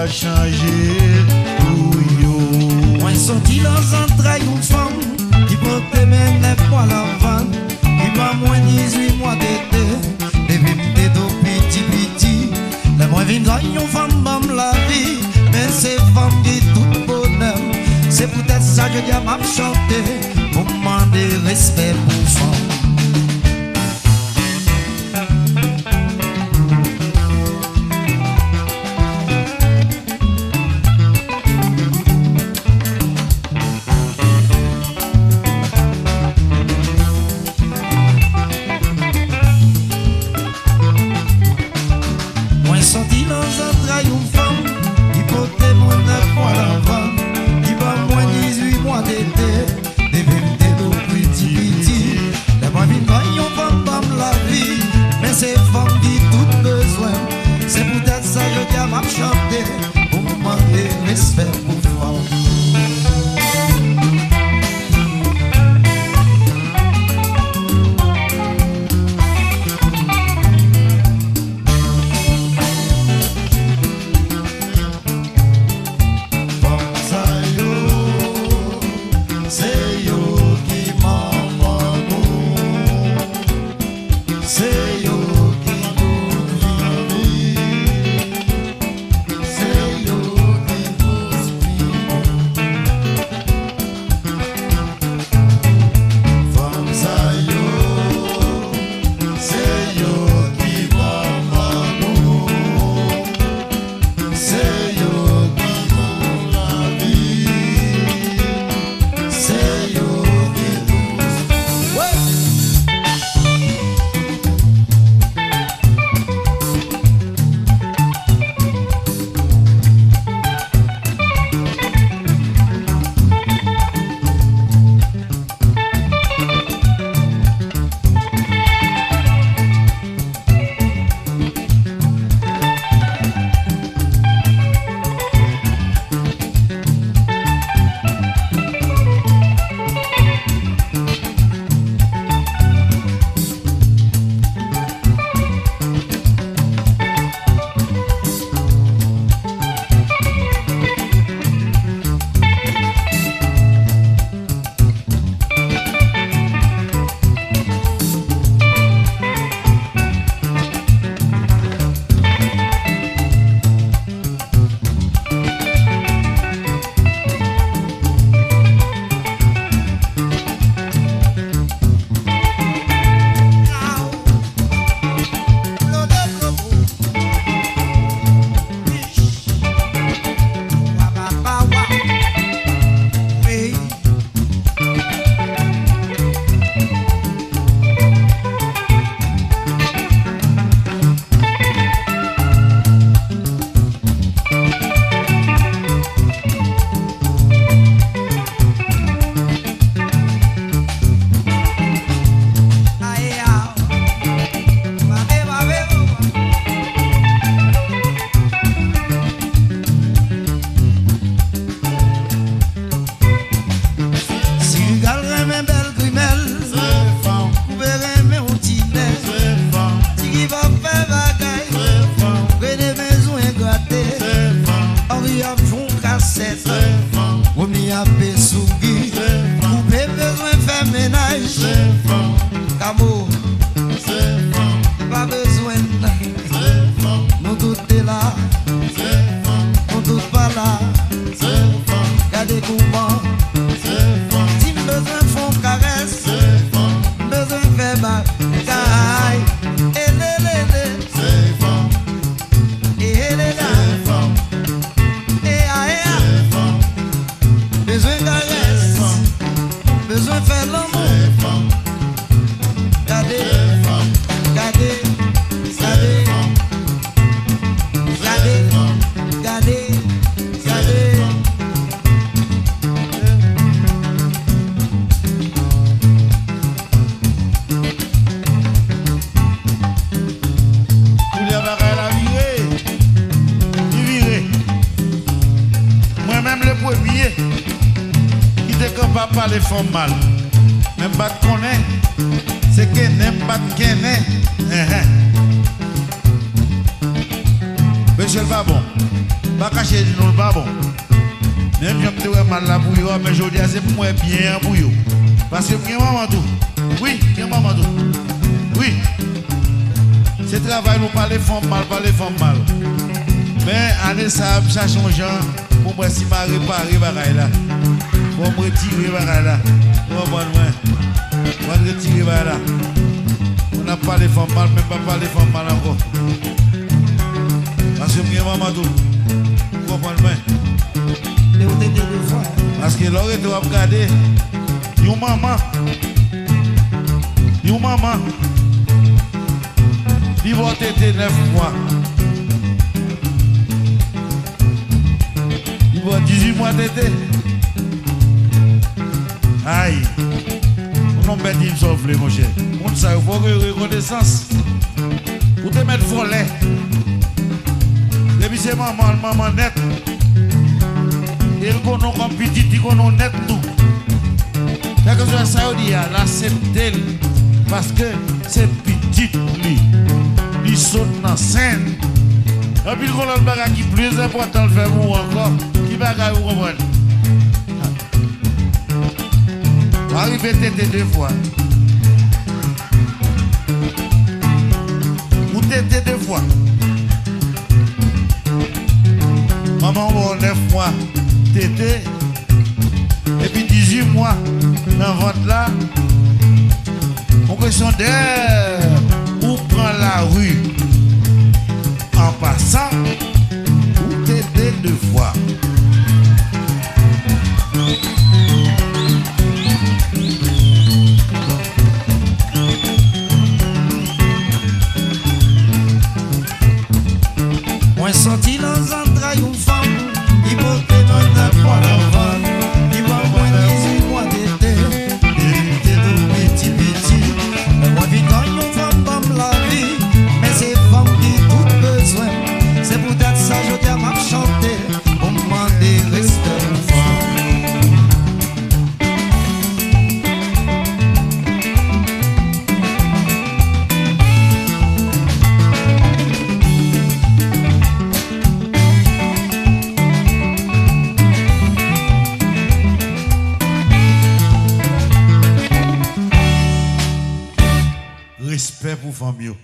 va changer pour yo. Moi sorti dans un train une femme qui portait mes 9 mois l'avant, qui m'a moins 18 mois d'été, depuis m'étais tout petit. Les moins vins une femme bam la vie, mais c'est femme qui tout bonheur. C'est peut-être ça que Dieu m'a chanté, pour demander respect pour femme. Sorti dans un train une femme qui portait moins 9 mois l'avant, qui va moins 18 mois d'été, des vérités de petit. Les moins vines une femme bam la vie, mais c'est femme qui tout besoin. C'est peut-être ça que Dieu m'a chanté, pour demander respect pour femme. Les font mal, même pas de connaître, c'est que n'aime pas de connaître. Monsieur le pas bon. Pas cacher nous le pas bon. Même je me mal là pour vous, mais je dis c'est pour moi bien pour vous. Parce que moi maman tout. Oui, moi maman tout. Oui. C'est travail nous parler femme mal, Mais année ça change pour moi si m'a réparer bagaille là. Pour me retirer bagaille là. Pour moi on retirer bagaille là. On n'a pas les femmes mal, même pas parler femmes mal encore. Parce que moi maman tout. Comprends-moi. Parce que l'autre tu vas regarder une maman il va t'aider 9 mois il va 18 mois d'été aïe on n'a pas dit me sauver mon cher on ça il faut que reconnaissance pour te mettre volet depuis c'est maman net il connaît comme petit, il connaît net tout. C'est que ça dit, l'accepter parce que c'est petit, il saute dans la scène. Et puis, il connaît le bagage qui est plus important de faire vous encore, qui bagage vous comprendre. Arrivez t'aider 2 fois. Vous t'aider 2 fois. Maman, on 9 mois. Tété, et puis 18 mois dans votre là, on question d'air, ou prend la rue en passant, ou tété 2 fois. Moi sorti dans un entrailles une femme. Il va te donner pour l'envol. Il va moins 18 mois d'été. Il était tout petit. Moi, vite, on va pas la vie. Mais c'est femme qui tout besoin. C'est peut-être ça que je dis à ma chanter. Pour me demander rester une femme. Respect pour Fambio.